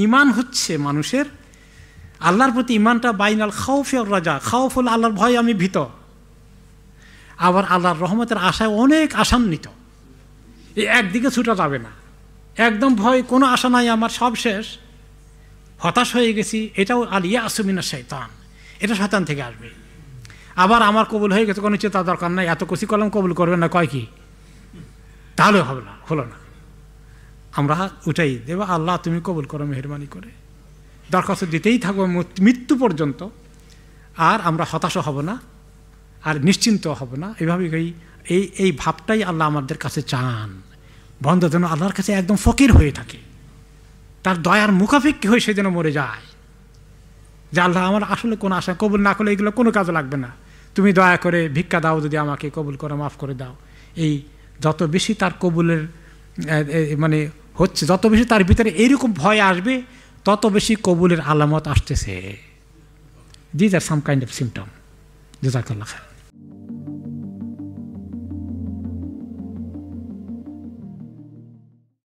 ইমান হচ্ছে মানুষের আল্লাহর প্রতি ইমানটা বাইনাল খাউফ আর রাজা। খাউফ হল আল্লাহর ভয়, আমি ভীত, আবার আল্লাহর রহমতের আশায় অনেক আশান্বিত। এই একদিকে ছুটা যাবে না, একদম ভয়, কোনো আশা নাই আমার, সব শেষ, হতাশ হয়ে গেছি, এটাও আল ইয়াসু মিনাশ শাইতান, এটা শয়তান থেকে আসবে। আবার আমার কবুল হয়ে গেছে, কোনো চিন্তা দরকার নাই, এত কুচি কলম কবুল করবে না, কয় কি, তাহলে হবে না, হলো না, আমরা উঠাই দেব, আল্লাহ তুমি কবুল করো মেহেরবানি করে, দরখাস্ত দিতেই থাকবো মৃত্যু পর্যন্ত। আর আমরা হতাশ হব না, আর নিশ্চিন্ত হব না। এইভাবে এই ভাবটাই আল্লাহ আমাদের কাছে চান। বন্ধু যেন আল্লাহর কাছে একদম ফকির হয়ে থাকে, তার দয়ার মুখাপেক্ষী হয়ে সে যেন মরে যায়, যে আল্লাহ আমার আসলে কোনো আশা, কবুল না করলে এগুলো কোনো কাজে লাগবে না, তুমি দয়া করে ভিক্ষা দাও, যদি আমাকে কবুল করো, মাফ করে দাও। এই যত বেশি তার কবুলের মানে হচ্ছে, যত বেশি তার ভিতরে এইরকম ভয় আসবে, তত বেশি কবুলের আলামত আসতেছে। This are some kind of symptom. জাযাকাল্লাহ খায়র।